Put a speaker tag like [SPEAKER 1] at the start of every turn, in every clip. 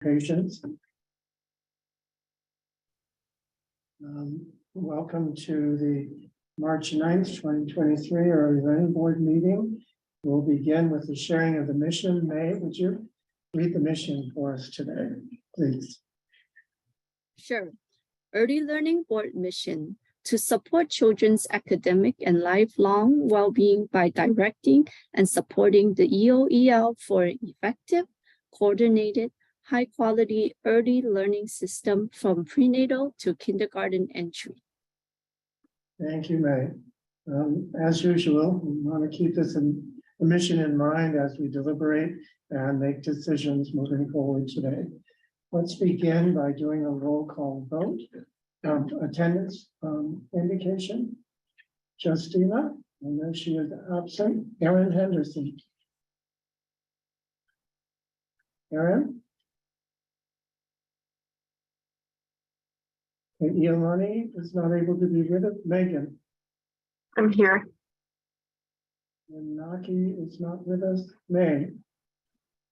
[SPEAKER 1] Patients. Welcome to the March 9th, 2023 Early Learning Board meeting. We'll begin with the sharing of the mission. May, would you read the mission for us today, please?
[SPEAKER 2] Sure. Early Learning Board mission: to support children's academic and lifelong well-being by directing and supporting the EOEL for an effective, coordinated, high-quality early learning system from prenatal to kindergarten entry.
[SPEAKER 1] Thank you, May. As usual, we want to keep this mission in mind as we deliberate and make decisions moving forward today. Let's begin by doing a roll call vote. Attendance indication. Justina, I know she is absent. Erin Henderson. Erin? Iolani is not able to be with us. Megan.
[SPEAKER 3] I'm here.
[SPEAKER 1] And Naki is not with us. May.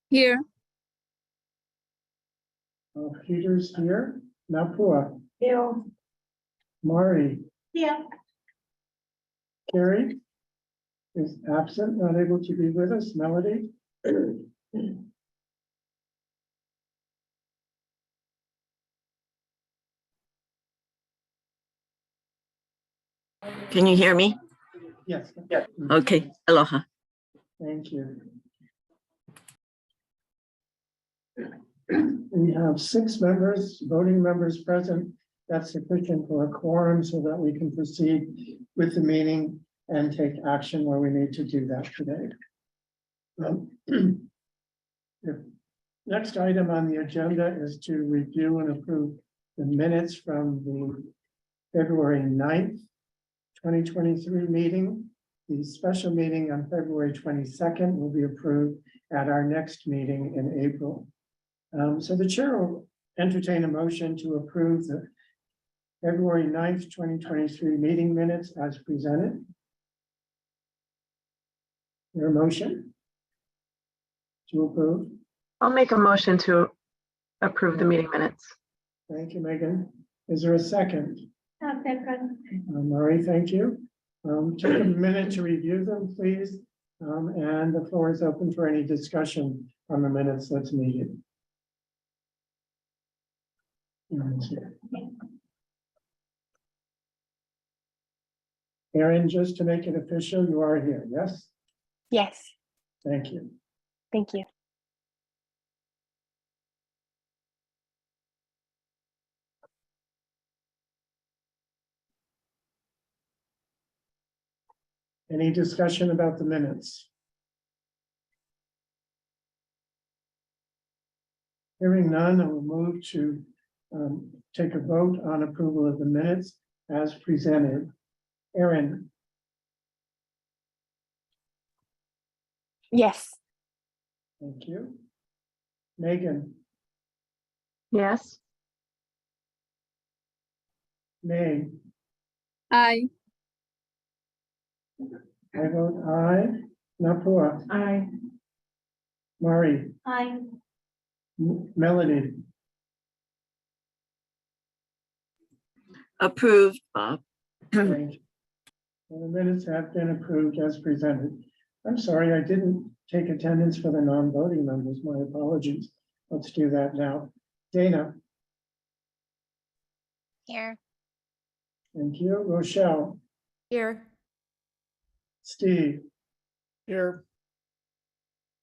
[SPEAKER 2] Here.
[SPEAKER 1] Peter's here. Napua.
[SPEAKER 3] Here.
[SPEAKER 1] Mari.
[SPEAKER 3] Yeah.
[SPEAKER 1] Carrie is absent, not able to be with us. Melody.
[SPEAKER 3] Can you hear me?
[SPEAKER 1] Yes.
[SPEAKER 3] Okay. Aloha.
[SPEAKER 1] Thank you. We have 6 members, voting members present. That's sufficient for a quorum so that we can proceed with the meeting and take action where we need to do that today. The next item on the agenda is to review and approve the minutes from the February 9th, 2023 meeting. The special meeting on February 22nd will be approved at our next meeting in April. So the chair will entertain a motion to approve the February 9th, 2023 meeting minutes as presented. Your motion to approve?
[SPEAKER 3] I'll make a motion to approve the meeting minutes.
[SPEAKER 1] Thank you, Megan. Is there a second?
[SPEAKER 3] Second.
[SPEAKER 1] Murray, thank you. Take a minute to review them, please. And the floor is open for any discussion on the minutes that's needed. Erin, just to make it official, you are here, yes?
[SPEAKER 4] Yes,
[SPEAKER 1] Thank you.
[SPEAKER 4] thank you.
[SPEAKER 1] Any discussion about the minutes? Hearing none, I will move to take a vote on approval of the minutes as presented. Erin,
[SPEAKER 4] Yes,
[SPEAKER 1] thank you. Megan,
[SPEAKER 3] Yes.
[SPEAKER 1] May,
[SPEAKER 2] Aye.
[SPEAKER 1] I vote aye. Napua,
[SPEAKER 3] Aye.
[SPEAKER 1] Mari,
[SPEAKER 3] Aye.
[SPEAKER 1] Melody,
[SPEAKER 3] Approved, Bob.
[SPEAKER 1] thank you. Well, the minutes have been approved as presented. I'm sorry, I didn't take attendance for the non-voting members. My apologies. Let's do that now. Dana,
[SPEAKER 4] here.
[SPEAKER 1] thank you. Rochelle,
[SPEAKER 4] Here.
[SPEAKER 1] Steve,
[SPEAKER 5] Here.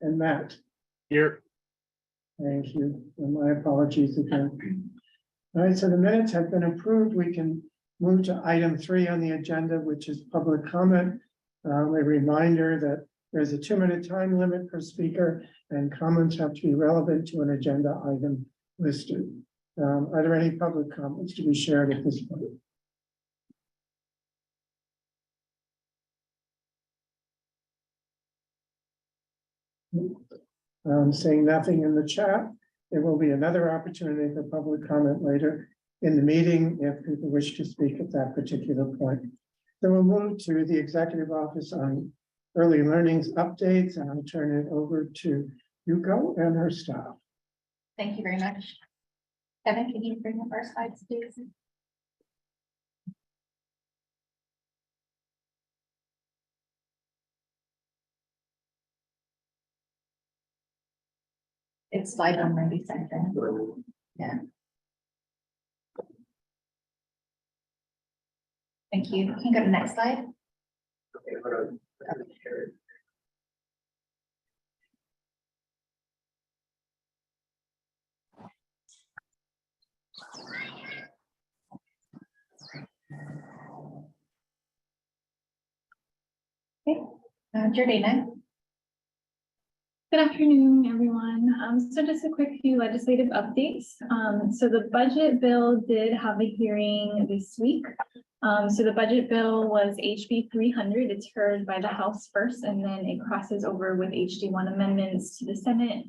[SPEAKER 1] and Matt.
[SPEAKER 5] Here.
[SPEAKER 1] Thank you. And my apologies again. All right, so the minutes have been approved. We can move to item 3 on the agenda, which is public comment. A reminder that there's a 2-minute time limit per speaker and comments have to be relevant to an agenda item listed. Are there any public comments to be shared at this point? Saying nothing in the chat, there will be another opportunity for public comment later in the meeting if people wish to speak at that particular point. Then we'll move to the Executive Office on Early Learning's updates, and I'll turn it over to Yuko and her staff.
[SPEAKER 6] Thank you very much. Kevin, can you bring up our slides, please? It's slide 197. Yeah. Thank you. Can you go to the next slide? Okay, Jordana.
[SPEAKER 7] Good afternoon, everyone. So just a quick few legislative updates. So the budget bill did have a hearing this week. So the budget bill was HB 300. It's heard by the House first, and then it crosses over with HD 1 amendments to the Senate.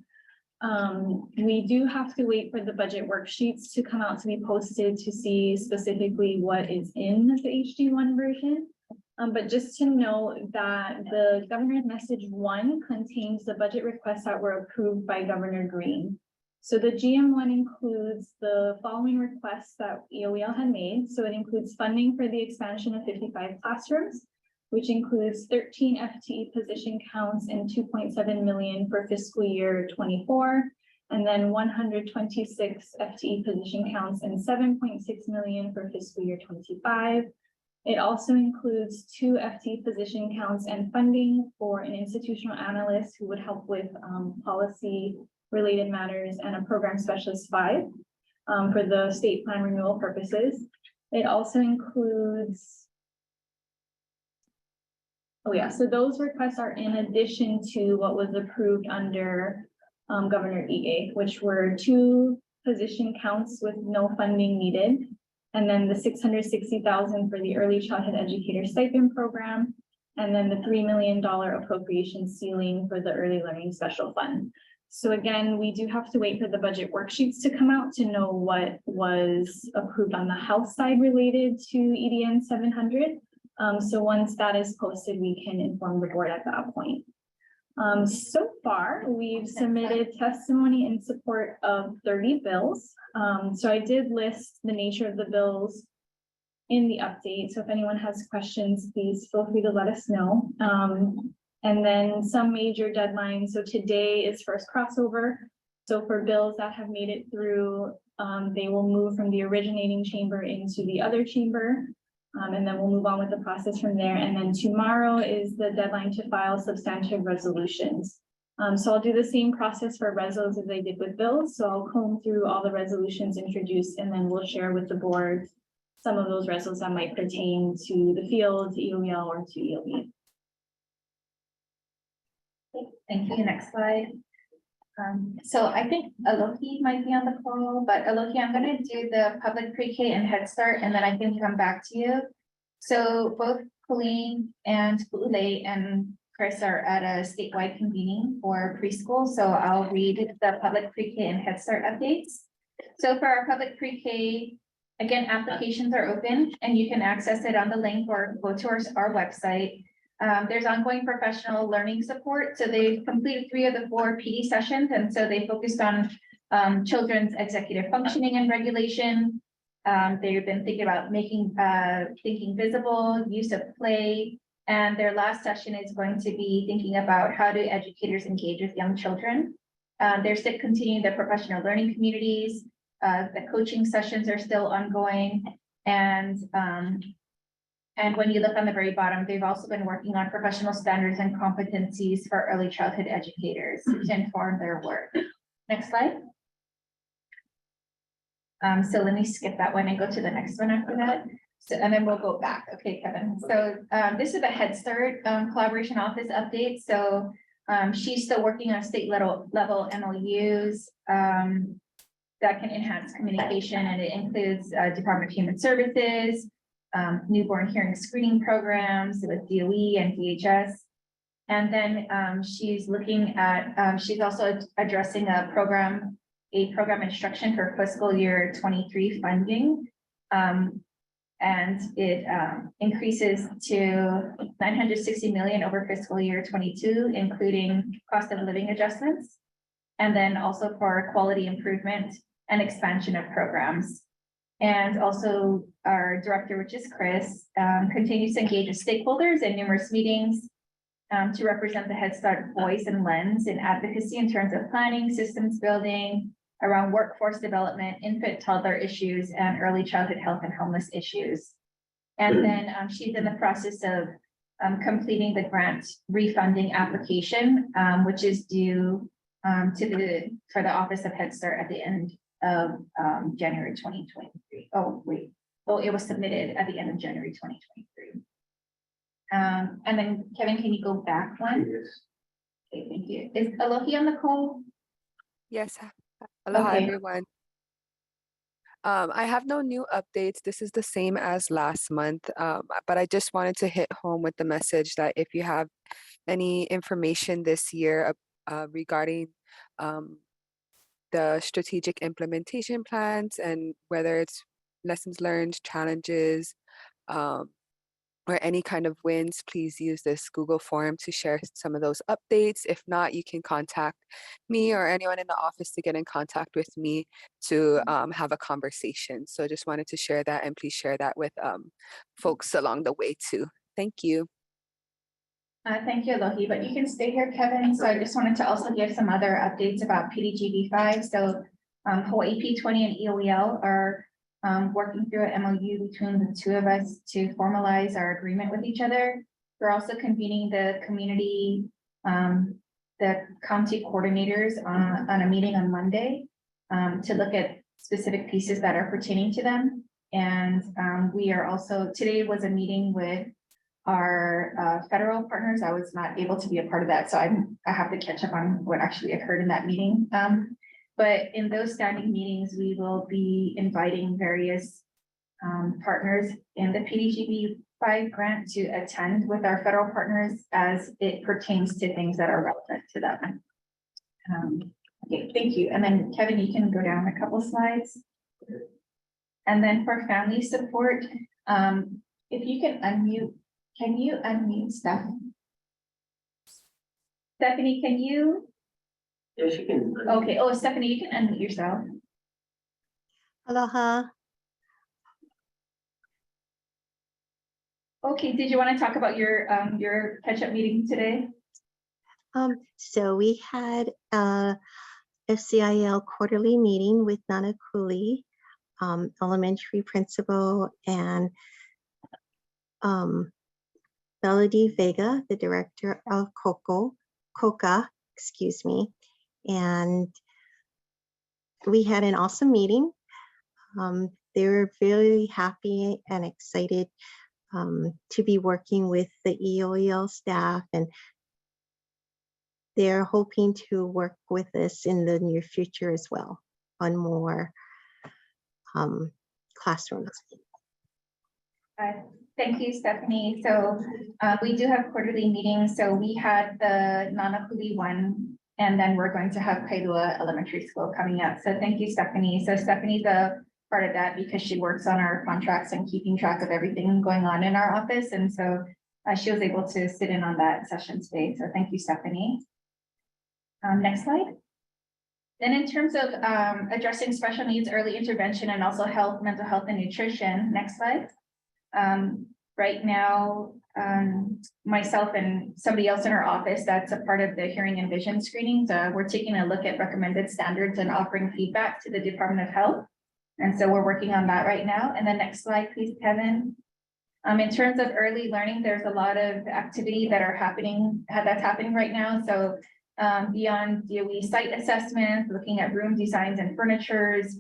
[SPEAKER 7] We do have to wait for the budget worksheets to come out to be posted to see specifically what is in the HD 1 version. But just to note that the governor's message 1 contains the budget requests that were approved by Governor Green. So the GM1 includes the following requests that EOEL had made. So it includes funding for the expansion of 55 classrooms, which includes 13 FTE position counts and 2.7 million for fiscal year 24, and then 126 FTE position counts and 7.6 million for fiscal year 25. It also includes 2 FTE position counts and funding for an institutional analyst who would help with policy related matters, and a program specialist 5 for the state plan renewal purposes. It also includes, so those requests are in addition to what was approved under Governor EA, which were 2 position counts with no funding needed, and then the 660,000 for the early childhood educator stipend program, and then the $3 million appropriation ceiling for the early learning special fund. So again, we do have to wait for the budget worksheets to come out to know what was approved on the House side related to EDN 700. So once that is posted, we can inform the board at that point. So far, we've submitted testimony in support of 30 bills. So I did list the nature of the bills in the update. So if anyone has questions, please feel free to let us know. And then some major deadlines. So today is first crossover. So for bills that have made it through, they will move from the originating chamber into the other chamber. And then we'll move on with the process from there. And then tomorrow is the deadline to file substantive resolutions. So I'll do the same process for resos as I did with bills. So I'll comb through all the resolutions introduced, and then we'll share with the board some of those resos that might pertain to the field, to EOEL, or to ELB.
[SPEAKER 6] Thank you. Next slide. So I think Alohi might be on the call, but Alohi, I'm going to do the public pre-K and Head Start, and then I can come back to you. So both Colleen and Ule and Chris are at a statewide convening for preschool. So I'll read the public pre-K and Head Start updates. So for our public pre-K, again, applications are open and you can access it on the link or go to our website. There's ongoing professional learning support. So they've completed 3 of the 4 PD sessions. And so they focused on children's executive functioning and regulation. They've been thinking about making thinking visible, use of play. And their last session is going to be thinking about how do educators engage with young children. They're still continuing the professional learning communities. The coaching sessions are still ongoing. And when you look on the very bottom, they've also been working on professional standards and competencies for early childhood educators to inform their work. Next slide. So let me skip that one and go to the next one after that. So, and then we'll go back. Okay, Kevin. So this is the Head Start collaboration office update. So she's still working on state level MOUs that can enhance communication, and it includes Department of Human Services, newborn hearing screening programs with DOE and DHS. And then she's looking at, she's also addressing a program instruction for fiscal year 23 funding. And it increases to 960 million over fiscal year 22, including cost of living adjustments. and then also for quality improvement and expansion of programs. And also our director, which is Chris, continues to engage with stakeholders in numerous meetings to represent the Head Start voice and lens in advocacy in terms of planning, systems building, around workforce development, infant toddler issues, and early childhood health and homeless issues. And then she's in the process of completing the grant refunding application, which is due for the Office of Head Start at the end of January 2023. Oh, wait. Oh, it was submitted at the end of January 2023. And then Kevin, can you go back one? Okay, thank you. Is Alohi on the call?
[SPEAKER 8] Yes. Aloha,
[SPEAKER 6] Okay.
[SPEAKER 8] everyone. I have no new updates. This is the same as last month, but I just wanted to hit home with the message that if you have any information this year regarding the strategic implementation plans and whether it's lessons learned, challenges, or any kind of wins, please use this Google form to share some of those updates. If not, you can contact me or anyone in the office to get in contact with me to have a conversation. So just wanted to share that, and please share that with folks along the way too. Thank you.
[SPEAKER 6] Thank you, Alohi, but you can stay here, Kevin. So I just wanted to also give some other updates about PDGB 5. So Hawaii P20 and EOEL are working through an MOU between the two of us to formalize our agreement with each other. We're also convening the community, the county coordinators on a meeting on Monday to look at specific pieces that are pertaining to them. And we are also, today was a meeting with our federal partners. I was not able to be a part of that, so I have to catch up on what actually occurred in that meeting. But in those standing meetings, we will be inviting various partners in the PDGB 5 grant to attend with our federal partners as it pertains to things that are relevant to them. Okay, thank you. And then Kevin, you can go down a couple slides. And then for family support, if you can you unmute Stephanie? Stephanie, can you?
[SPEAKER 9] Yeah, she can.
[SPEAKER 6] Okay, oh, Stephanie, you can unmute yourself.
[SPEAKER 10] Aloha.
[SPEAKER 6] Okay, did you want to talk about your catch-up meeting today?
[SPEAKER 10] So we had a FCIL quarterly meeting with Nana Cooley, elementary principal, and Melody Vega, the director of COCA, excuse me. And we had an awesome meeting. They were very happy and excited to be working with the EOEL staff, and they're hoping to work with us in the near future as well on more classrooms.
[SPEAKER 6] Thank you, Stephanie. So we do have quarterly meetings. So we had the Nanakuli one, and then we're going to have Kailua Elementary School coming up. So thank you, Stephanie. So Stephanie's a part of that because she works on our contracts and keeping track of everything going on in our office. And so she was able to sit in on that session today. So thank you, Stephanie. Next slide. Then in terms of addressing special needs, early intervention, and also health, mental health, and nutrition. Next slide. Right now, myself and somebody else in our office that's a part of the hearing and vision screenings, we're taking a look at recommended standards and offering feedback to the Department of Health. And so we're working on that right now. And the next slide, please, Kevin. In terms of early learning, there's a lot of activity that are happening, that's happening right now. So beyond DOE site assessments, looking at room designs and furnitures,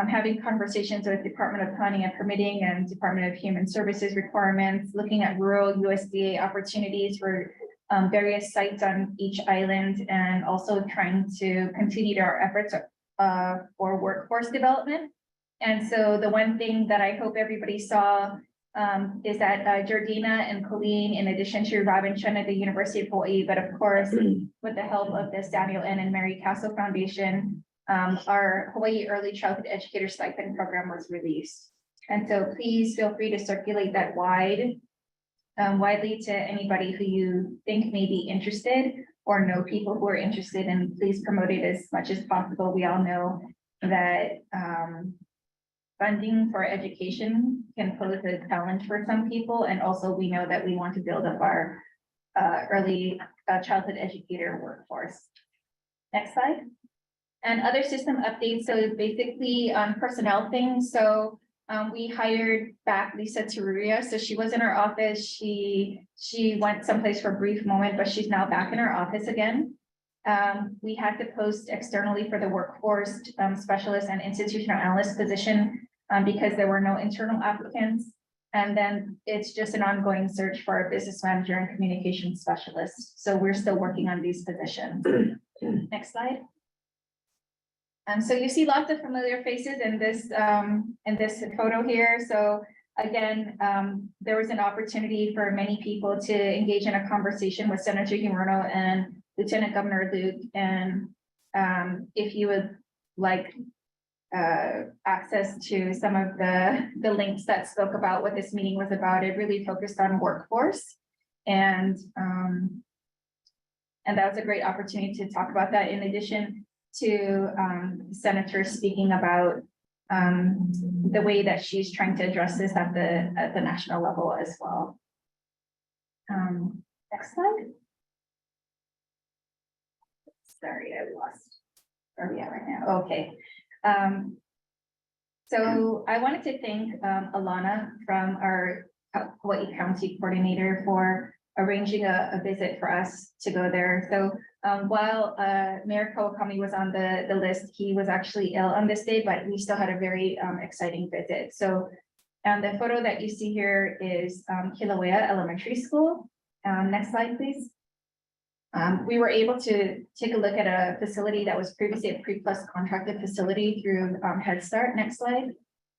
[SPEAKER 6] having conversations with Department of Planning and Permitting and Department of Human Services requirements, looking at rural USDA opportunities for various sites on each island, and also trying to continue our efforts for workforce development. And so the one thing that I hope everybody saw is that Jordina and Colleen, in addition to Robin Chen at the University of Hawaii, but of course, with the help of the Samuel N. and Mary Castle Foundation, our Hawaii Early Childhood Educator Stipend Program was released. And so please feel free to circulate that widely to anybody who you think may be interested. or know people who are interested, and please promote it as much as possible. We all know that funding for education can pose a challenge for some people, and also we know that we want to build up our early childhood educator workforce. Next slide. And other system updates, so basically on personnel things, so we hired back Lisa Teruria, so she was in our office, she went someplace for a brief moment, but she's now back in our office again. We had to post externally for the workforce specialist and institutional analyst position because there were no internal applicants. And then it's just an ongoing search for a business manager and communication specialist. So we're still working on these positions. Next slide. So you see lots of familiar faces in this photo here. So again, there was an opportunity for many people to engage in a conversation with Senator Himuro and Lieutenant Governor Luke. And if you would like access to some of the links that spoke about what this meeting was about, it really focused on workforce. And that was a great opportunity to talk about that, in addition to senators speaking about the way that she's trying to address this at the national level as well. Next slide. Sorry, I lost where are we at right now. Okay. So I wanted to thank Alana from our Hawaii County coordinator for arranging a visit for us to go there. So while Mayor Kawakami was on the list, he was actually ill on this day, but we still had a very exciting visit. So the photo that you see here is Kilauea Elementary School. Next slide, please. We were able to take a look at a facility that was previously a pre-plus contracted facility through Head Start. Next slide.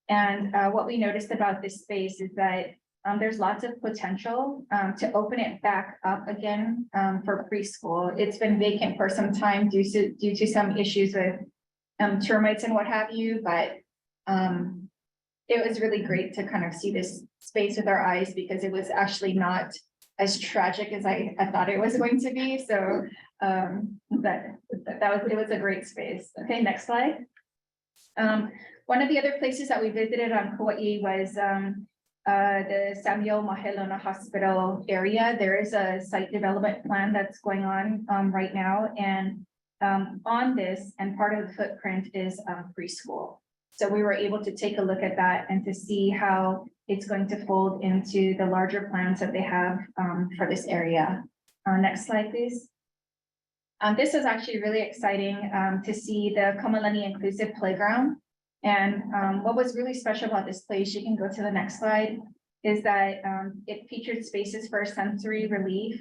[SPEAKER 6] And what we noticed about this space is that there's lots of potential to open it back up again for preschool. It's been vacant for some time due to some issues with termites and what have you, but it was really great to kind of see this space with our eyes, because it was actually not as tragic as I thought it was going to be. So it was a great space. Okay, next slide. One of the other places that we visited on Kauai was the Samuel Mahelona Hospital area. There is a site development plan that's going on right now, and on this, and part of the footprint is preschool. So we were able to take a look at that and to see how it's going to fold into the larger plans that they have for this area. Next slide, please. This is actually really exciting to see the Kamalani Inclusive Playground. And what was really special about this place, you can go to the next slide, is that it featured spaces for sensory relief,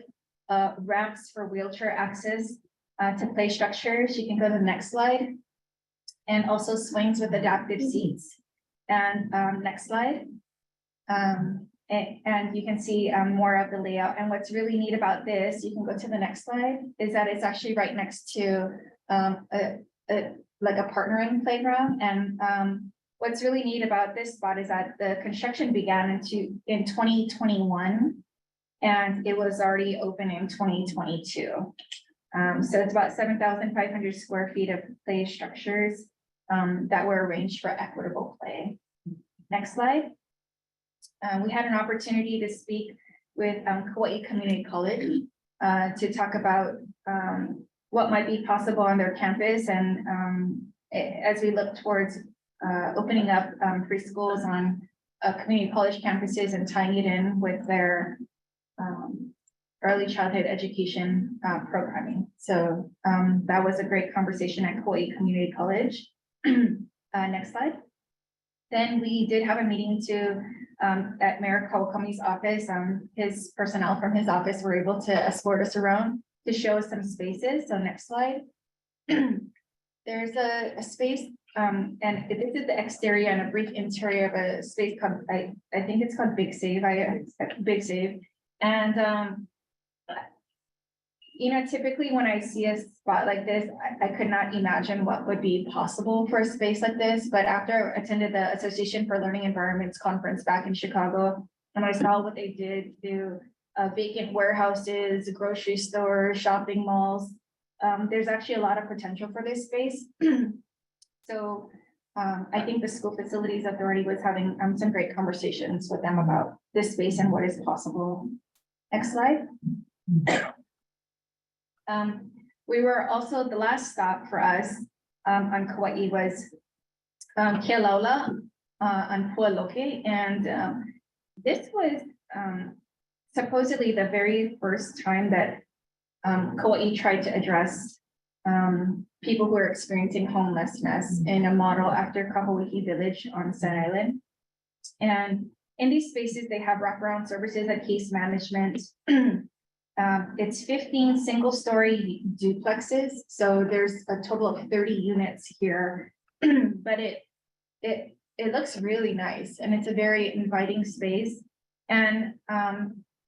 [SPEAKER 6] ramps for wheelchair access to play structures. You can go to the next slide. And also swings with adaptive seats. And next slide. And you can see more of the layout. And what's really neat about this, you can go to the next slide, is that it's actually right next to like a partnering playground. And what's really neat about this spot is that the construction began in 2021, and it was already open in 2022. So it's about 7,500 square feet of play structures that were arranged for equitable play. Next slide. We had an opportunity to speak with Kauai Community College to talk about what might be possible on their campus. And as we look towards opening up preschools on community college campuses and tying it in with their early childhood education programming. So that was a great conversation at Kauai Community College. Next slide. Then we did have a meeting at Mayor Kawakami's office. His personnel from his office were able to escort us around to show us some spaces. So next slide. There's a space, and this is the exterior and a brief interior of a space called, I think it's called Big Save. Big Save. And you know, typically when I see a spot like this, I could not imagine what would be possible for a space like this. But after I attended the Association for Learning Environments conference back in Chicago, and I saw what they did to vacant warehouses, grocery stores, shopping malls. There's actually a lot of potential for this space. So I think the School Facilities Authority was having some great conversations with them about this space and what is possible. Next slide. We were also, the last stop for us on Kauai was Kealaula on Pualoke, and this was supposedly the very first time that Kauai tried to address people who are experiencing homelessness in a model after Kahoʻihi Village on Sun Island. And in these spaces, they have wraparound services and case management. It's 15 single-story duplexes, so there's a total of 30 units here. But it looks really nice, and it's a very inviting space. And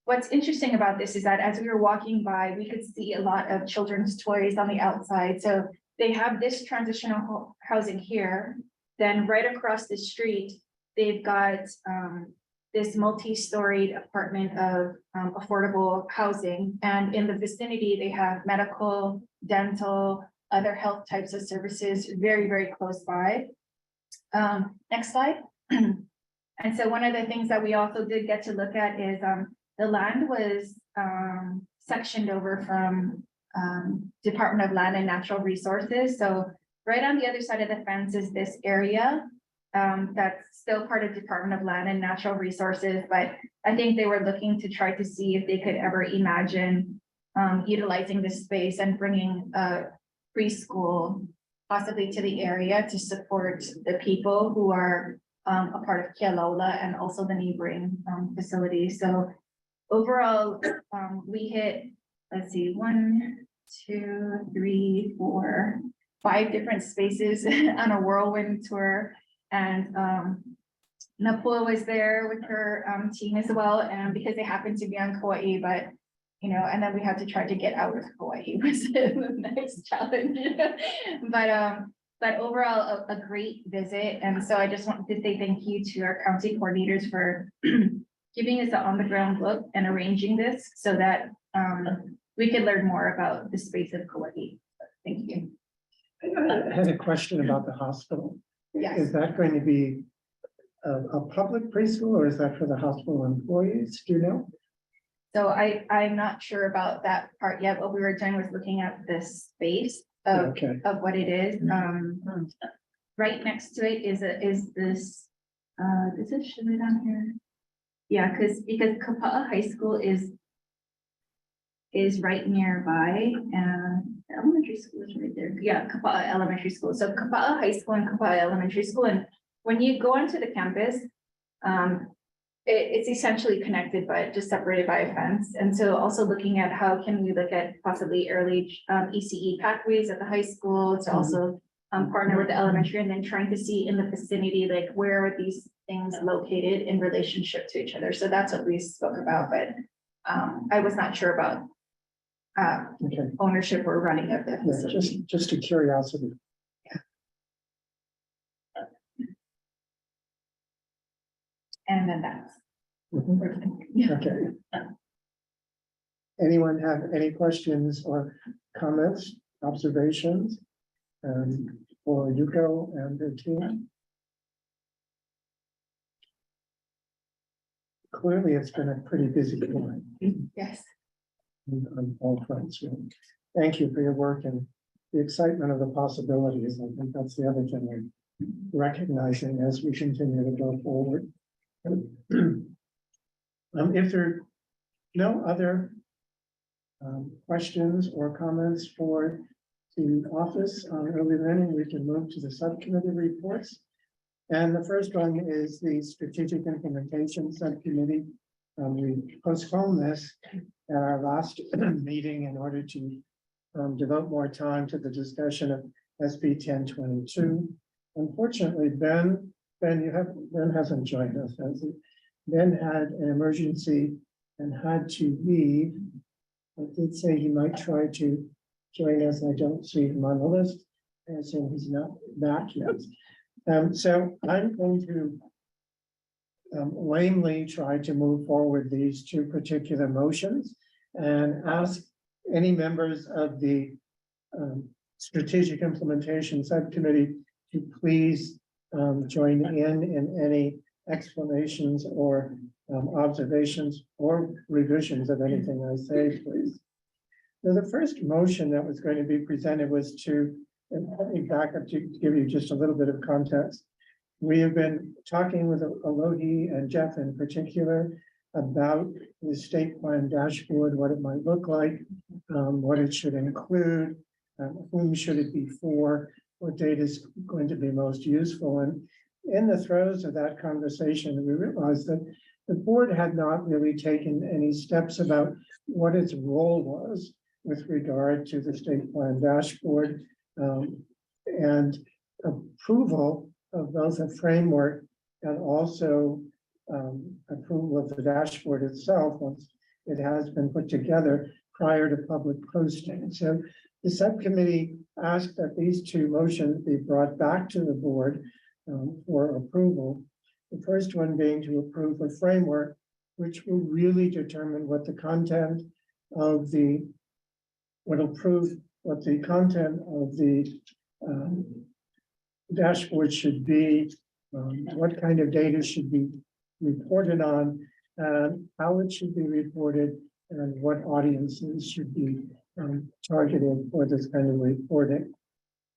[SPEAKER 6] what's interesting about this is that as we were walking by, we could see a lot of children's toys on the outside. So they have this transitional housing here. Then right across the street, they've got this multi-storied apartment of affordable housing. And in the vicinity, they have medical, dental, other health types of services very, very close by. Next slide. And so one of the things that we also did get to look at is the land was sectioned over from Department of Land and Natural Resources. So right on the other side of the fence is this area that's still part of Department of Land and Natural Resources, but I think they were looking to try to see if they could ever imagine utilizing this space and bringing a preschool possibly to the area to support the people who are a part of Kealola and also the neighboring facilities. So overall, we hit, let's see, 1, 2, 3, 4, 5 different spaces on a whirlwind tour. And Napua was there with her team as well, and because they happened to be on Kauai, but you know, and then we had to try to get out of Kauai was the next challenge. But overall, a great visit. And so I just wanted to say thank you to our county coordinators for giving us an on-the-ground look and arranging this so that we could learn more about the space of Kauai. Thank you.
[SPEAKER 1] I had a question about the hospital.
[SPEAKER 6] Yes.
[SPEAKER 1] Is that going to be a public preschool, or is that for the hospital employees? Do you know?
[SPEAKER 6] So I'm not sure about that part yet. What we were doing was looking at the space of,
[SPEAKER 1] Okay.
[SPEAKER 6] of what it is. Right next to it is this, does it show it on here? Yeah, because Kapa'a High School is right nearby, and the elementary school is right there. Yeah, Kapa'a Elementary School. So Kapa'a High School and Kapa'a Elementary School. And when you go onto the campus, it's essentially connected, but just separated by a fence. And so also looking at how can we look at possibly early ECE pathways at the high school to also partner with the elementary, and then trying to see in the vicinity, like where are these things located in relationship to each other. So that's what we spoke about, but I was not sure about
[SPEAKER 1] Okay.
[SPEAKER 6] ownership or running of the
[SPEAKER 1] Yeah,
[SPEAKER 6] facility.
[SPEAKER 1] just a curiosity.
[SPEAKER 6] And then that's.
[SPEAKER 1] Mhm. Okay. Anyone have any questions or comments, observations for Yuko and the team? Clearly, it's been a pretty busy time
[SPEAKER 6] Yes.
[SPEAKER 1] on all fronts. Really. Thank you for your work and the excitement of the possibilities. I think that's the other thing we're recognizing as we continue to go forward. If there are no other questions or comments for the office on early learning, we can move to the subcommittee reports. And the first one is the strategic implementation subcommittee. We postponed this at our last meeting in order to devote more time to the discussion of SB 1022. Unfortunately, Ben hasn't joined us, has he? Ben had an emergency and had to leave. I did say he might try to join us. I don't see him on the list, and so he's not back yet. So I'm going to lamely try to move forward these two particular motions and ask any members of the Strategic Implementation Subcommittee to please join in any explanations or observations or revisions of anything I say, please. Now, the first motion that was going to be presented was to, and let me back up to give you just a little bit of context. We have been talking with Alohi and Jeff in particular about the state plan dashboard, what it might look like, what it should include, whom should it be for, what data is going to be most useful. And in the throes of that conversation, we realized that the board had not really taken any steps about what its role was with regard to the state plan dashboard, and approval of both a framework and also approval of the dashboard itself once it has been put together prior to public posting. So the subcommittee asked that these two motions be brought back to the board for approval. The first one being to approve a framework which will really determine what the content of the, what the content of the dashboard should be, what kind of data should be reported on, how it should be reported, and what audiences should be targeted for this kind of reporting.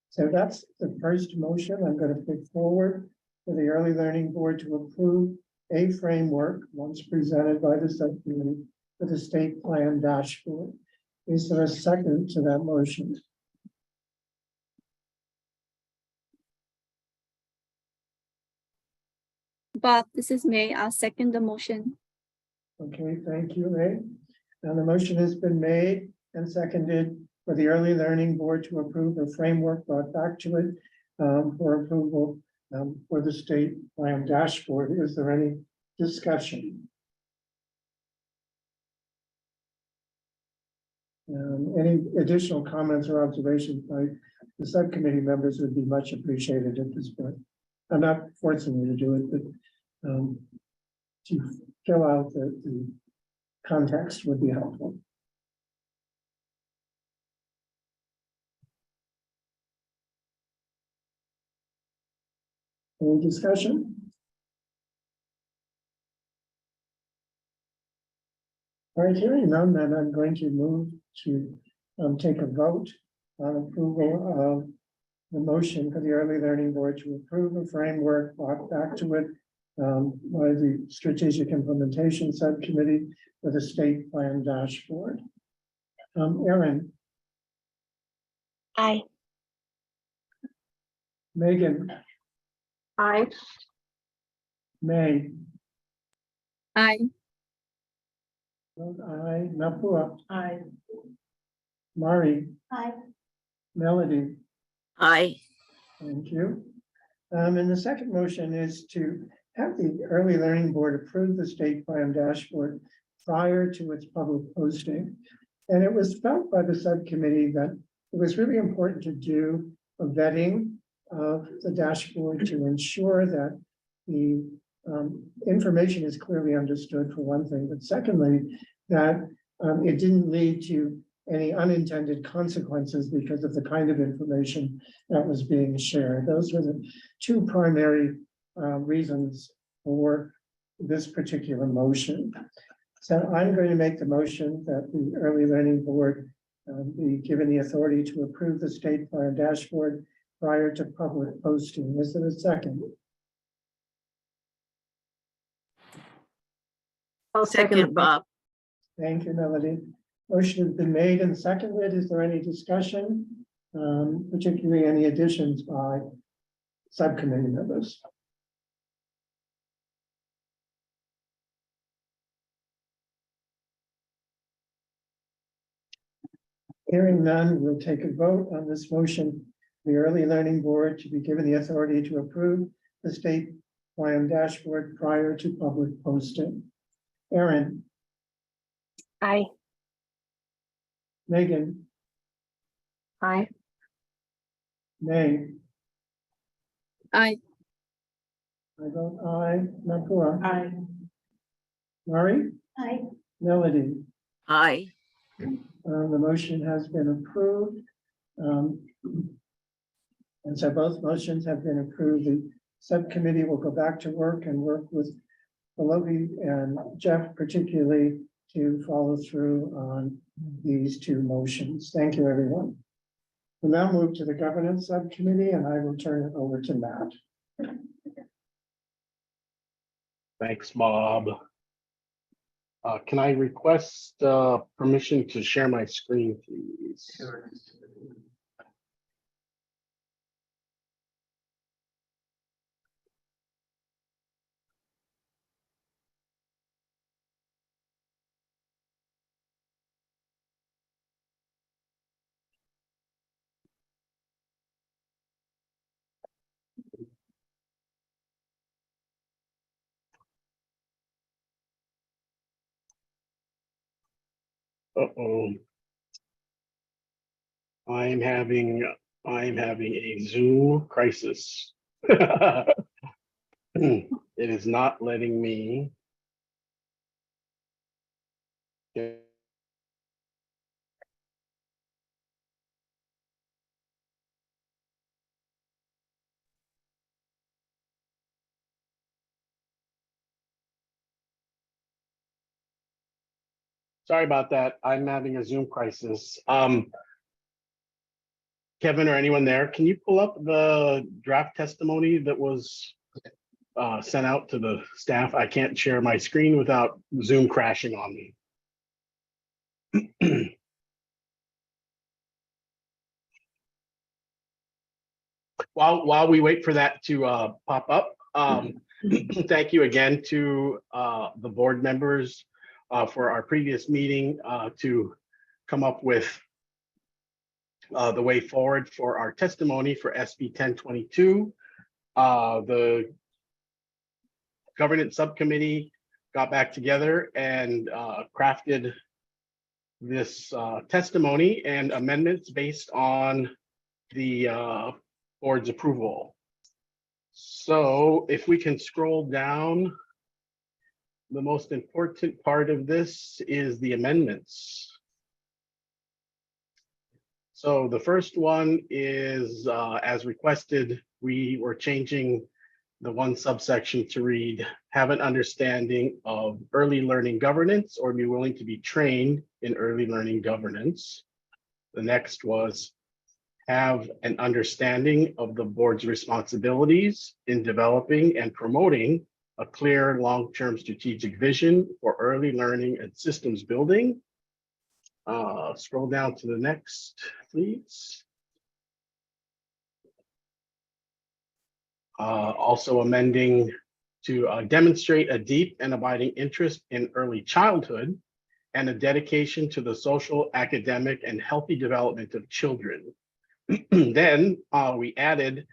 [SPEAKER 1] So that's the first motion I'm going to put forward for the Early Learning Board to approve a framework once presented by the subcommittee for the state plan dashboard. Is there a second to that motion?
[SPEAKER 2] Bob, this is May. I'll second the motion.
[SPEAKER 1] Okay, thank you, Ray. Now the motion has been made and seconded for the Early Learning Board to approve a framework brought back to it for approval for the state plan dashboard. Is there any discussion? Any additional comments or observations by the subcommittee members would be much appreciated at this point. I'm not forcing you to do it, but to fill out the context would be helpful. Any discussion? All right, hearing none, then I'm going to move to take a vote on approval of the motion for the Early Learning Board to approve a framework brought back to it by the Strategic Implementation Subcommittee for the state plan dashboard. Erin,
[SPEAKER 4] Aye.
[SPEAKER 1] Megan,
[SPEAKER 3] Aye.
[SPEAKER 1] May,
[SPEAKER 2] Aye.
[SPEAKER 1] aye, Napua,
[SPEAKER 4] Aye.
[SPEAKER 1] Mari,
[SPEAKER 6] Aye.
[SPEAKER 1] Melody,
[SPEAKER 4] Aye.
[SPEAKER 1] thank you. And the second motion is to have the Early Learning Board approve the state plan dashboard prior to its public posting. And it was felt by the subcommittee that it was really important to do a vetting of the dashboard to ensure that the information is clearly understood, for one thing, but secondly, that it didn't lead to any unintended consequences because of the kind of information that was being shared. Those were the two primary reasons for this particular motion. So I'm going to make the motion that the Early Learning Board be given the authority to approve the state plan dashboard prior to public posting. Is there a second?
[SPEAKER 3] I'll second.
[SPEAKER 4] Bob.
[SPEAKER 1] Thank you, Melody. Motion has been made and seconded. Is there any discussion? Particularly any additions by subcommittee members? Hearing none, we'll take a vote on this motion. The Early Learning Board to be given the authority to approve the state plan dashboard prior to public posting. Erin,
[SPEAKER 4] Aye.
[SPEAKER 1] Megan,
[SPEAKER 3] Aye.
[SPEAKER 1] May,
[SPEAKER 2] Aye.
[SPEAKER 1] I vote aye. Nakua.
[SPEAKER 3] Aye.
[SPEAKER 1] Murray.
[SPEAKER 6] Aye.
[SPEAKER 1] Melody.
[SPEAKER 4] Aye.
[SPEAKER 1] The motion has been approved. And so both motions have been approved. The subcommittee will go back to work and work with Alohi and Jeff particularly to follow through on these two motions. Thank you, everyone. We'll now move to the governance subcommittee and I will turn it over to Matt.
[SPEAKER 5] Thanks, Bob. Can I request permission to share my screen, please?
[SPEAKER 9] Sure.
[SPEAKER 5] Uh-oh. I'm having a Zoom crisis. It is not letting me. Sorry about that. I'm having a Zoom crisis. Kevin or anyone there, can you pull up the draft testimony that was sent out to the staff? I can't share my screen without Zoom crashing on me. While we wait for that to pop up, thank you again to the board members for our previous meeting to come up with the way forward for our testimony for SB 1022. The governance subcommittee got back together and crafted this testimony and amendments based on the board's approval. So if we can scroll down, the most important part of this is the amendments. So the first one is, as requested, we were changing the one subsection to read, have an understanding of early learning governance or be willing to be trained in early learning governance. The next was have an understanding of the board's responsibilities in developing and promoting a clear long-term strategic vision for early learning and systems building. Scroll down to the next, please. Also amending to demonstrate a deep and abiding interest in early childhood and a dedication to the social, academic, and healthy development of children. Then we added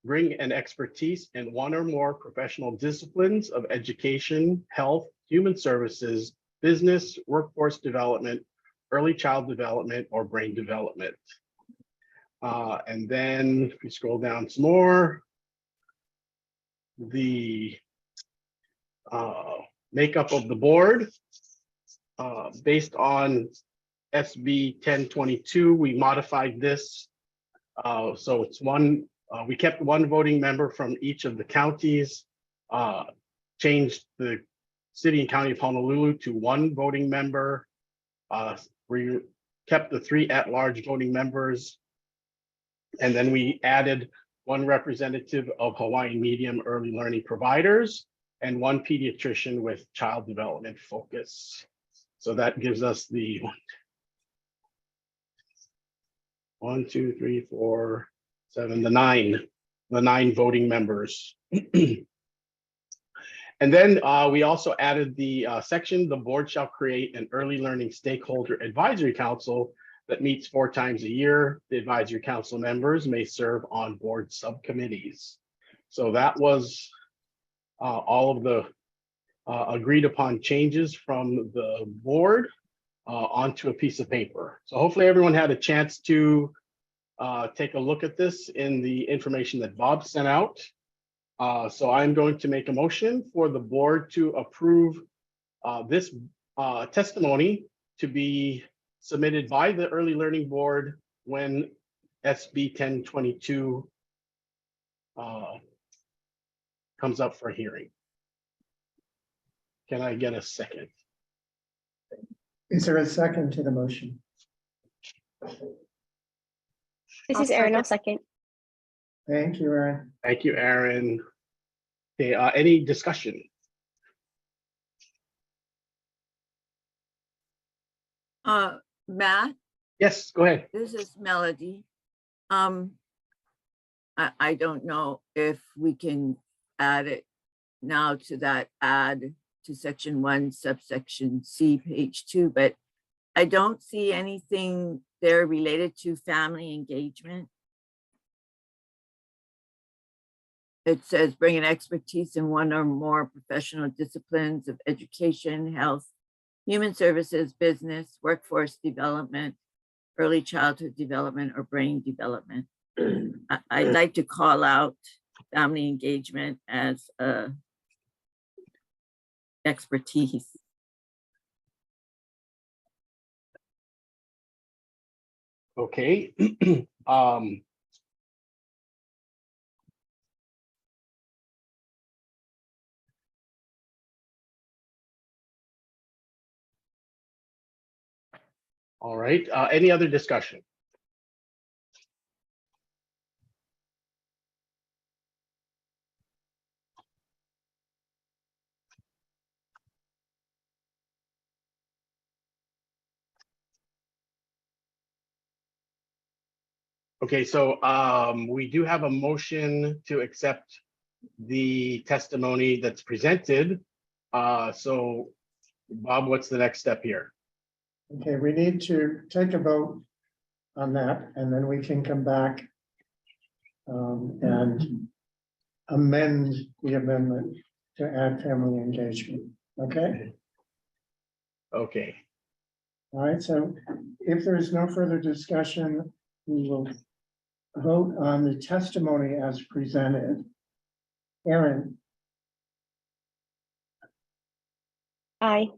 [SPEAKER 5] bring an expertise in one or more professional disciplines of education, health, human services, business, workforce development, early child development, or brain development. And then if we scroll down some more, the makeup of the board based on SB 1022, we modified this. So it's one, we kept one voting member from each of the counties, changed the city and county of Honolulu to one voting member. We kept the 3 at-large voting members. And then we added one representative of Hawaiian medium early learning providers and one pediatrician with child development focus. So that gives us the 1, 2, 3, 4, 7, the nine voting members. And then we also added the section, the board shall create an early learning stakeholder advisory council that meets 4 times a year. The advisory council members may serve on board subcommittees. So that was all of the agreed upon changes from the board onto a piece of paper. So hopefully everyone had a chance to take a look at this in the information that Bob sent out. So I'm going to make a motion for the board to approve this testimony to be submitted by the Early Learning Board when SB 1022 comes up for hearing. Can I get a second?
[SPEAKER 1] Is there a second to the motion?
[SPEAKER 4] This
[SPEAKER 3] I'll
[SPEAKER 4] is Erin. I'll second.
[SPEAKER 1] Thank you, Aaron.
[SPEAKER 5] Thank you, Aaron. Okay, any discussion?
[SPEAKER 4] Matt,
[SPEAKER 5] Yes, go ahead.
[SPEAKER 4] this is Melody. I don't know if we can add it now to that add to section 1, subsection C, page 2, but I don't see anything there related to family engagement. It says bring an expertise in one or more professional disciplines of education, health, human services, business, workforce development, early childhood development, or brain development. I'd like to call out family engagement as a expertise.
[SPEAKER 5] Okay. All right, any other discussion? Okay, so we do have a motion to accept the testimony that's presented. So Bob, what's the next step here?
[SPEAKER 1] Okay, we need to take a vote on that, and then we can come back and amend the amendment to add family engagement. Okay,
[SPEAKER 5] Okay,
[SPEAKER 1] all right, so if there's no further discussion, we will vote on the testimony as presented. Aaron,
[SPEAKER 4] Aye.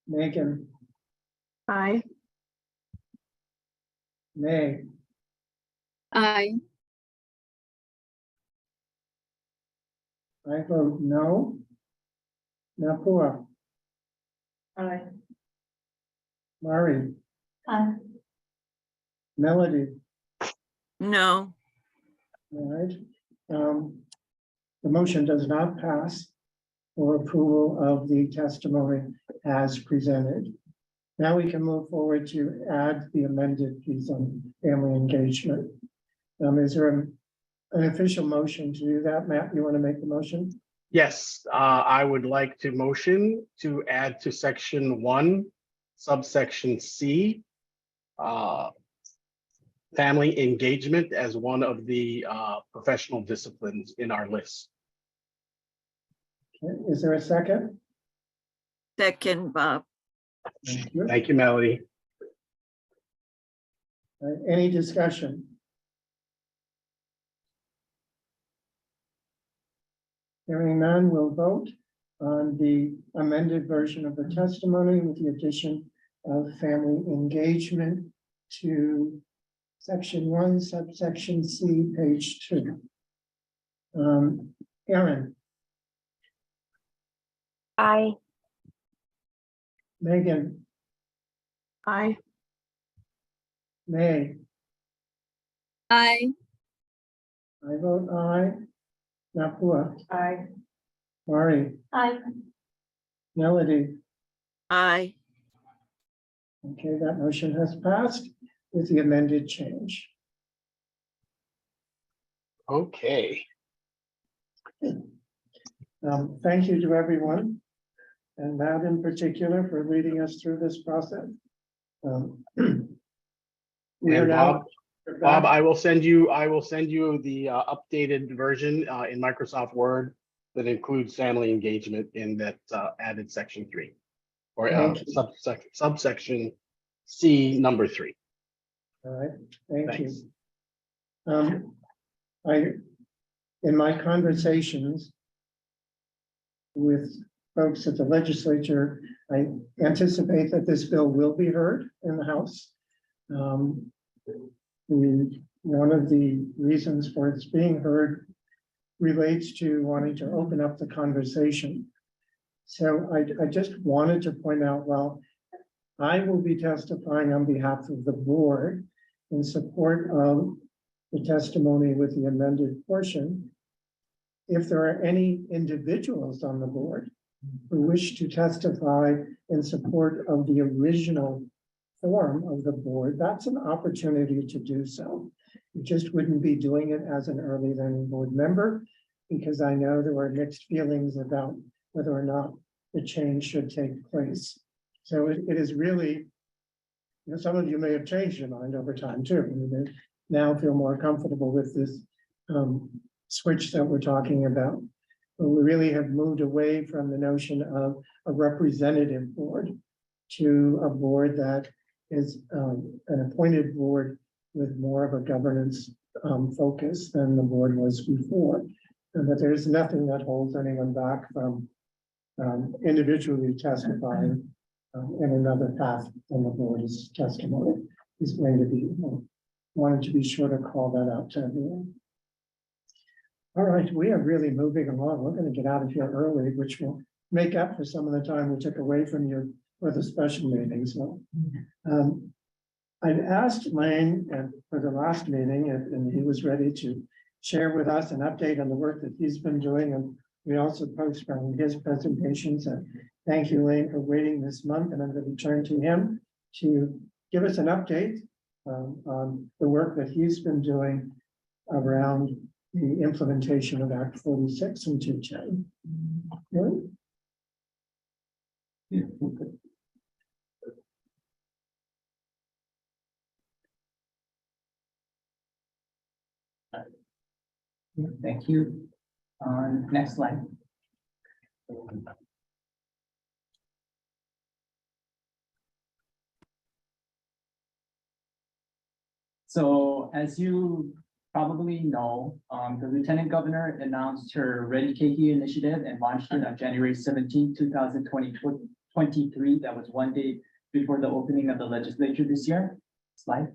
[SPEAKER 1] Megan,
[SPEAKER 3] Aye.
[SPEAKER 1] May,
[SPEAKER 2] Aye.
[SPEAKER 1] I vote no. Napua,
[SPEAKER 7] Aye.
[SPEAKER 1] Mari, Melody,
[SPEAKER 4] No.
[SPEAKER 1] all right. The motion does not pass for approval of the testimony as presented. Now we can move forward to add the amended piece on family engagement. Is there an official motion to do that? Matt, you want to make the motion?
[SPEAKER 5] yes, I would like to motion to add to section 1, subsection C, family engagement as one of the professional disciplines in our list.
[SPEAKER 1] Okay, is there a second?
[SPEAKER 4] Second, Bob.
[SPEAKER 1] Thank you.
[SPEAKER 5] Thank you, Melody.
[SPEAKER 1] Any discussion? Hearing none, we'll vote on the amended version of the testimony with the addition of family engagement to section 1, subsection C, page 2. Aaron,
[SPEAKER 4] Aye.
[SPEAKER 1] Megan,
[SPEAKER 3] Aye.
[SPEAKER 1] May,
[SPEAKER 2] Aye.
[SPEAKER 1] I vote aye. Napua,
[SPEAKER 7] Aye.
[SPEAKER 1] Mari,
[SPEAKER 6] Aye.
[SPEAKER 1] Melody.
[SPEAKER 4] Aye.
[SPEAKER 1] Okay, that motion has passed with the amended change.
[SPEAKER 5] Okay.
[SPEAKER 1] Thank you to everyone, and Matt in particular for leading us through this process. We are
[SPEAKER 5] And
[SPEAKER 1] now.
[SPEAKER 5] Bob, I will send you the updated version in Microsoft Word that includes family engagement in that added section 3 or
[SPEAKER 1] Thank you.
[SPEAKER 5] subsection C, number 3.
[SPEAKER 1] All right, thank
[SPEAKER 5] Thanks.
[SPEAKER 1] you. in my conversations with folks at the legislature, I anticipate that this bill will be heard in the House. One of the reasons for its being heard relates to wanting to open up the conversation. So I just wanted to point out, well, I will be testifying on behalf of the board in support of the testimony with the amended portion. If there are any individuals on the board who wish to testify in support of the original form of the board, that's an opportunity to do so. You just wouldn't be doing it as an early learning board member, because I know there were mixed feelings about whether or not the change should take place. So it is really, some of you may have changed your mind over time too. You may now feel more comfortable with this switch that we're talking about. But we really have moved away from the notion of a representative board to a board that is an appointed board with more of a governance focus than the board was before. And that there's nothing that holds anyone back from individually testifying in another path than the board's testimony is going to be. Wanted to be sure to call that out to everyone. All right, we are really moving along. We're going to get out of here early, which will make up for some of the time we took away from you for the special meeting. So I'd asked Lane for the last meeting, and he was ready to share with us an update on the work that he's been doing. And we also post from his presentations. And thank you, Lane, for waiting this month. And I'm going to turn to him to give us an update on the work that he's been doing around the implementation of Act 46 and 210. Really?
[SPEAKER 9] Thank you. Next slide. So as you probably know, the Lieutenant Governor announced her Ready Keiki initiative and launched it on January 17, 2023. That was one day before the opening of the legislature this year. Slide.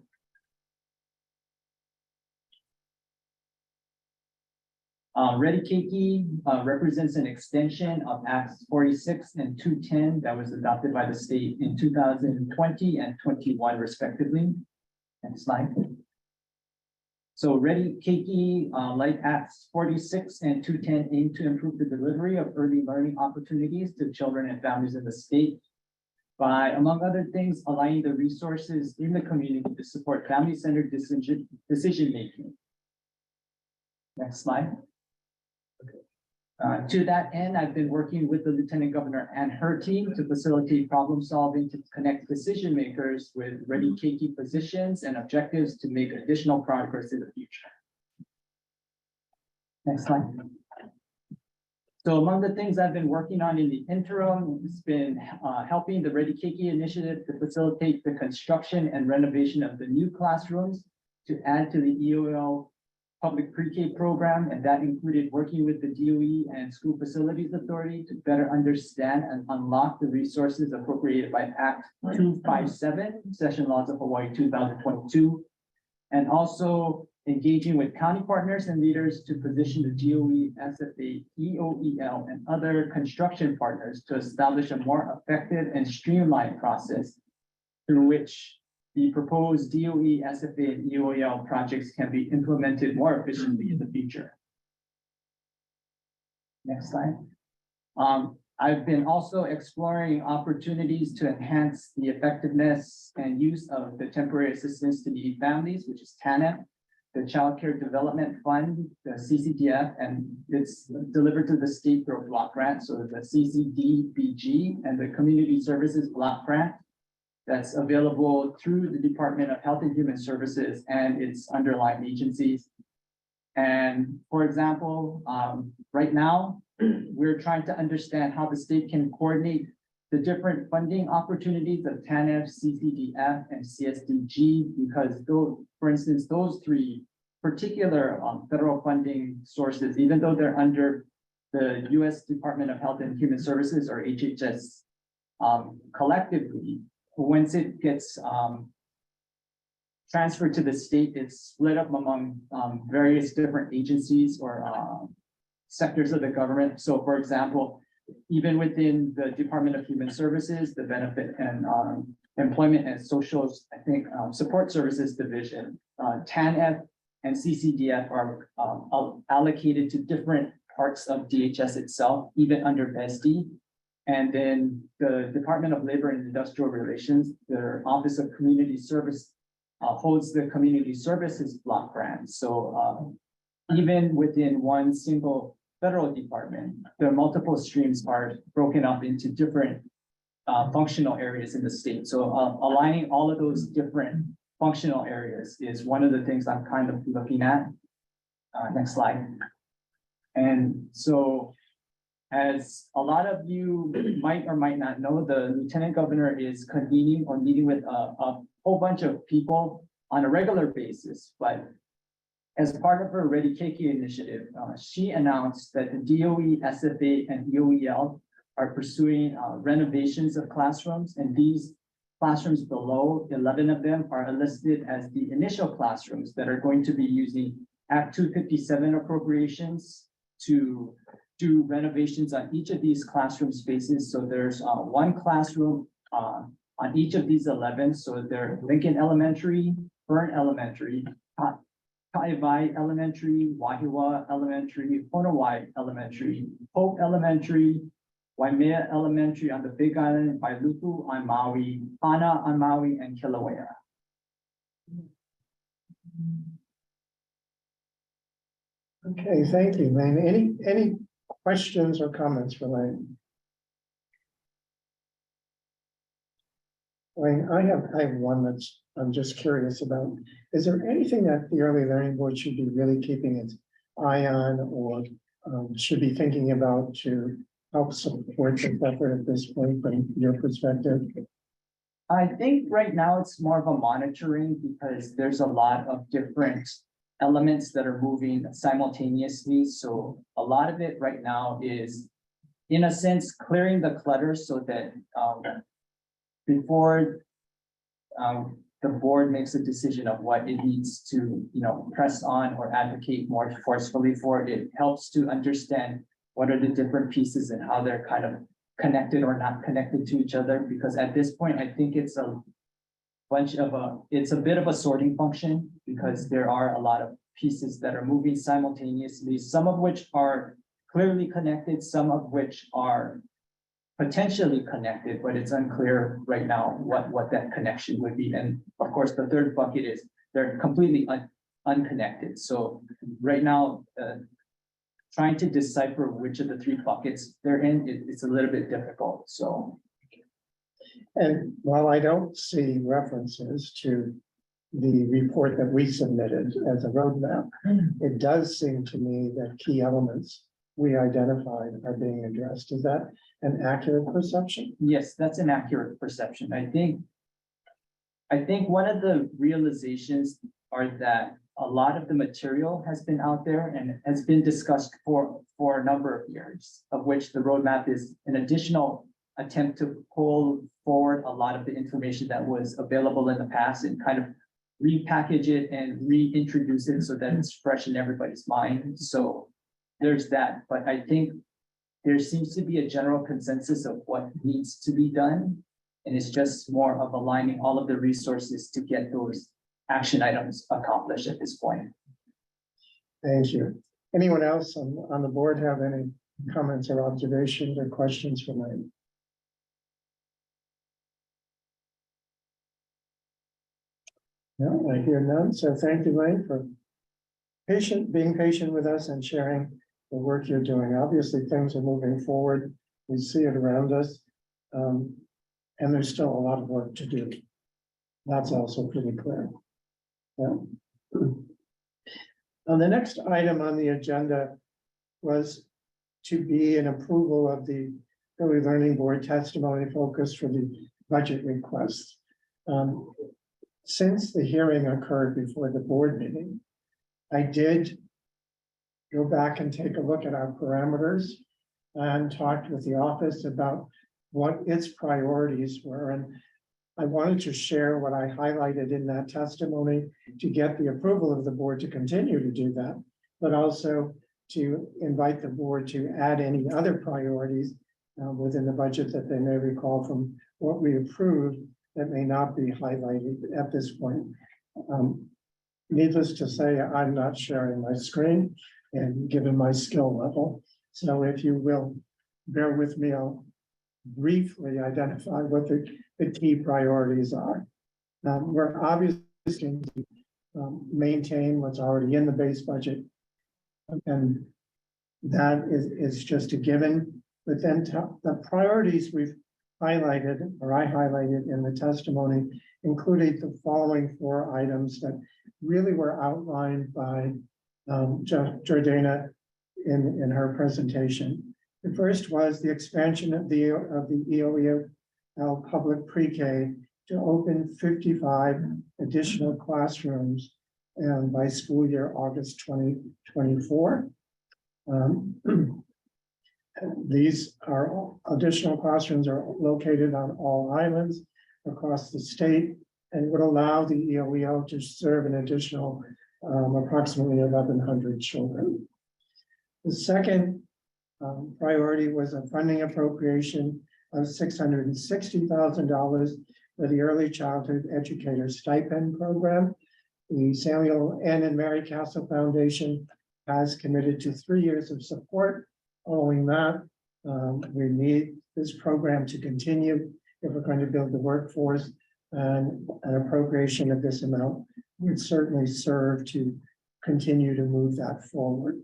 [SPEAKER 9] Ready Keiki represents an extension of Acts 46 and 210 that was adopted by the state in 2020 and 21 respectively. Next slide. So Ready Keiki, like Acts 46 and 210, aim to improve the delivery of early learning opportunities to children and families in the state by, among other things, aligning the resources in the community to support family-centered decision-making. Next slide. To that end, I've been working with the Lieutenant Governor and her team to facilitate problem solving to connect decision makers with Ready Keiki positions and objectives to make additional progress in the future. Next slide. So among the things I've been working on in the interim, it's been helping the Ready Keiki initiative to facilitate the construction and renovation of the new classrooms to add to the EOL public pre-K program, and that included working with the DOE and School Facilities Authority to better understand and unlock the resources appropriated by Act 257, Session Laws of Hawaii 2022, and also engaging with county partners and leaders to position the DOE, SFA, EOEL, and other construction partners to establish a more effective and streamlined process through which the proposed DOE, SFA, and EOEL projects can be implemented more efficiently in the future. Next slide. I've been also exploring opportunities to enhance the effectiveness and use of the Temporary Assistance to Needy Families, which is TANF, the Child Care Development Fund, the CCDF, and it's delivered to the state through a block grant. So the CCDBG and the Community Services Block Grant that's available through the Department of Health and Human Services and its underlying agencies. And for example, right now, we're trying to understand how the state can coordinate the different funding opportunities of TANF, CCDF, and CSDG, because those, for instance, those three particular federal funding sources, even though they're under the US Department of Health and Human Services or HHS collectively, once it gets transferred to the state, it's split up among various different agencies or sectors of the government. So for example, even within the Department of Human Services, the Benefit and Employment and Social, Support Services Division, TANF and CCDF are allocated to different parts of DHS itself, even under BESD. And then the Department of Labor and Industrial Relations, their Office of Community Service holds the Community Services Block Grant. So even within one single federal department, the multiple streams are broken up into different functional areas in the state. So aligning all of those different functional areas is one of the things I'm kind of looking at. Next slide. And so, as a lot of you might or might not know, the Lieutenant Governor is convening or meeting with a whole bunch of people on a regular basis. But as part of her Ready Keiki initiative, she announced that the DOE, SFA, and EOEL are pursuing renovations of classrooms, and these classrooms below, 11 of them are listed as the initial classrooms that are going to be using Act 257 appropriations to do renovations on each of these classroom spaces. So there's one classroom on each of these 11. So they're Lincoln Elementary, Byrne Elementary, Kaivai Elementary, Wahiwa Elementary, Honowai Elementary, Hope Elementary, Waimea Elementary on the Big Island, Wailuku on Maui, Hana on Maui, and Kilauea.
[SPEAKER 1] Okay, thank you, Lane. Any questions or comments for Lane? Lane, I have one that's I'm just curious about. Is there anything that the Early Learning Board should be really keeping its eye on or should be thinking about to help support this effort at this point from your perspective?
[SPEAKER 9] I think right now it's more of a monitoring because there's a lot of different elements that are moving simultaneously. So a lot of it right now is, in a sense, clearing the clutter so that before the board makes a decision of what it needs to, press on or advocate more forcefully for, it helps to understand what are the different pieces and how they're kind of connected or not connected to each other. Because at this point, I think it's a bit of a sorting function because there are a lot of pieces that are moving simultaneously, some of which are clearly connected, some of which are potentially connected, but it's unclear right now what that connection would be. And of course, the third bucket is they're completely unconnected. So right now, trying to decipher which of the three buckets they're in, it's a little bit difficult, so.
[SPEAKER 1] And while I don't see references to the report that we submitted as a roadmap, it does seem to me that key elements we identified are being addressed. Is that an accurate perception?
[SPEAKER 9] Yes, that's an accurate perception. I think one of the realizations are that a lot of the material has been out there and has been discussed for a number of years, of which the roadmap is an additional attempt to pull forward a lot of the information that was available in the past and kind of repackage it and reintroduce it so that it's fresh in everybody's mind. So there's that, but I think there seems to be a general consensus of what needs to be done. And it's just more of aligning all of the resources to get those action items accomplished at this point.
[SPEAKER 1] Thank you. Anyone else on the board have any comments or observations or questions for me? No, I hear none. So thank you, Lane, for being patient with us and sharing the work you're doing. Obviously, things are moving forward. We see it around us. And there's still a lot of work to do. That's also pretty clear. Yeah. The next item on the agenda was to be an approval of the Early Learning Board testimony focus for the budget requests. Since the hearing occurred before the board meeting, I did go back and take a look at our parameters and talked with the office about what its priorities were. And I wanted to share what I highlighted in that testimony to get the approval of the board to continue to do that, but also to invite the board to add any other priorities within the budget that they may recall from what we approved that may not be highlighted at this point. Needless to say, I'm not sharing my screen and given my skill level. So if you will bear with me, I'll briefly identify what the key priorities are. We're obviously going to maintain what's already in the base budget. And that is just a given. But then the priorities we've highlighted, or I highlighted in the testimony, included the following 4 items that really were outlined by Jordana in her presentation. The first was the expansion of the EOEL public pre-K to open 55 additional classrooms by school year August 2024. These are additional classrooms are located on all islands across the state and would allow the EOEL to serve an additional approximately 1,100 children. The second priority was a funding appropriation of $660,000 for the Early Childhood Educator Stipend Program. The Samuel N. and Mary Castle Foundation has committed to 3 years of support. Following that, we need this program to continue if we're going to build the workforce, and an appropriation of this amount would certainly serve to continue to move that forward.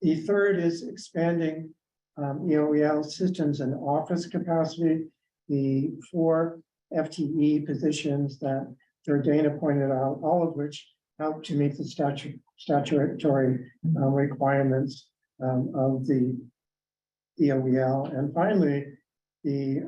[SPEAKER 1] The third is expanding EOEL systems and office capacity. The 4 FTE positions that Jordana pointed out, all of which help to meet the statutory requirements of the EOEL. And finally, the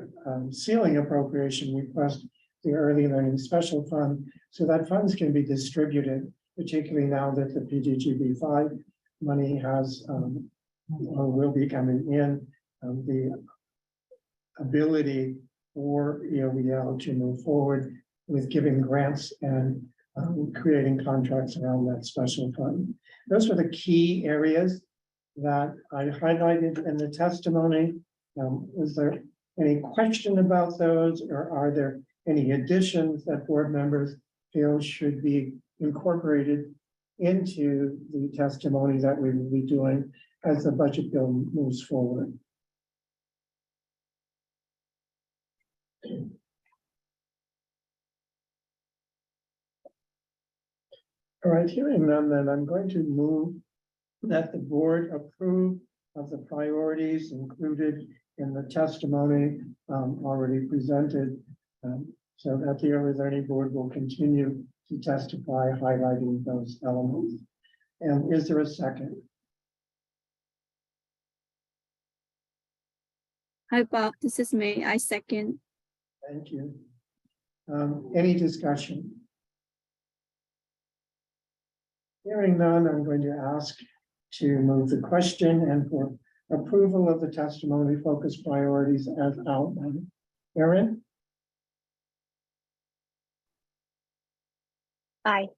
[SPEAKER 1] ceiling appropriation request, the Early Learning Special Fund, so that funds can be distributed, particularly now that the PDGB 5 money has or will be coming in, the ability for EOEL to move forward with giving grants and creating contracts around that special fund. Those are the key areas that I highlighted in the testimony. Is there any question about those, or are there any additions that board members feel should be incorporated into the testimony that we will be doing as the budget bill moves forward? All right, hearing none, then I'm going to move that the board approve of the priorities included in the testimony already presented, so that the Early Learning Board will continue to testify highlighting those elements. And is there a second?
[SPEAKER 2] Hi, Bob. This is May. I second.
[SPEAKER 1] Thank you. Any discussion? Hearing none, I'm going to ask to move the question and for approval of the testimony focus priorities as outlined. Erin?
[SPEAKER 7] Aye.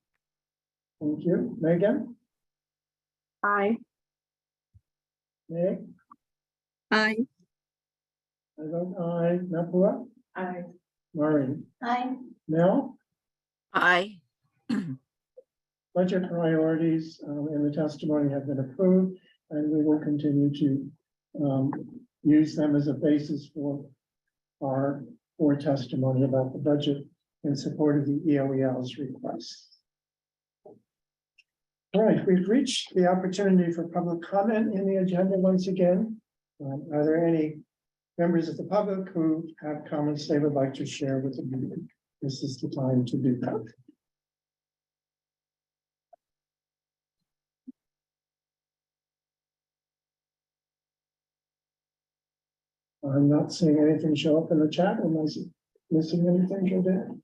[SPEAKER 1] Thank you. Megan?
[SPEAKER 3] Aye.
[SPEAKER 1] Meg?
[SPEAKER 2] Aye.
[SPEAKER 1] I vote aye. Napua?
[SPEAKER 3] Aye.
[SPEAKER 1] Maureen?
[SPEAKER 6] Aye.
[SPEAKER 1] Mel?
[SPEAKER 4] Aye.
[SPEAKER 1] Budget priorities in the testimony have been approved, and we will continue to use them as a basis for our board testimony about the budget in support of the EOEL's requests. All right, we've reached the opportunity for public comment in the agenda once again. Are there any members of the public who have comments they would like to share with the meeting? This is the time to do that. I'm not seeing anything show up in the chat. Am I missing anything, Jordana?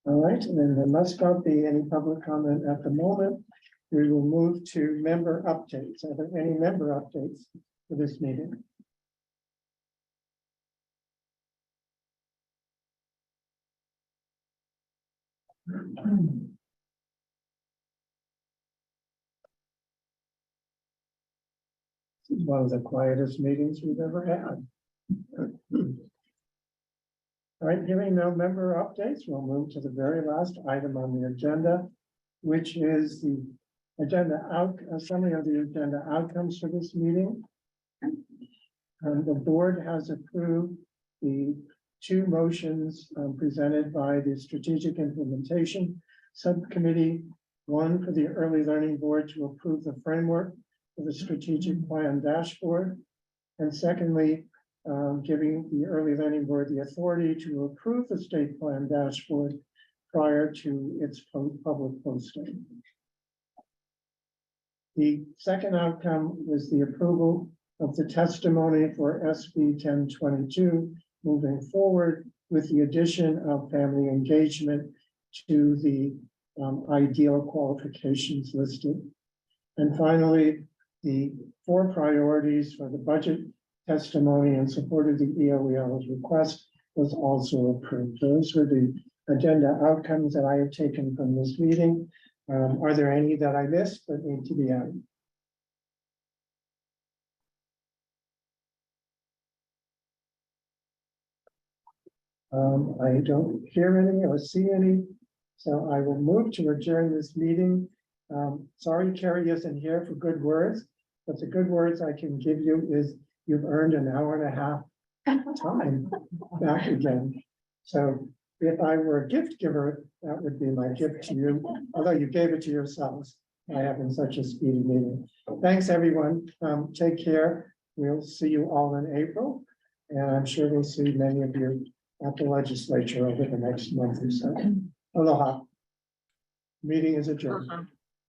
[SPEAKER 1] All right, and then there must not be any public comment at the moment. We will move to member updates. Are there any member updates for this meeting? This is one of the quietest meetings we've ever had. All right, hearing no member updates, we'll move to the very last item on the agenda, which is the summary of the agenda outcomes for this meeting. The board has approved the two motions presented by the Strategic Implementation Subcommittee. One for the Early Learning Board to approve the framework for the strategic plan dashboard. And secondly, giving the Early Learning Board the authority to approve the state plan dashboard prior to its public posting. The second outcome was the approval of the testimony for SB 1022 moving forward with the addition of family engagement to the ideal qualifications listed. And finally, the 4 priorities for the budget testimony in support of the EOEL's request was also approved. Those were the agenda outcomes that I have taken from this meeting. Are there any that I missed that need to be added? I don't hear any or see any, so I will move to adjourn this meeting. Sorry, Carrie isn't here for good words, but the good words I can give you is you've earned an hour and a half time back again. So if I were a gift giver, that would be my gift to you, although you gave it to yourselves by having such a speedy meeting. Thanks, everyone. Take care. We'll see you all in April, and I'm sure we'll see many of you at the legislature over the next month or so. Aloha. Meeting is adjourned.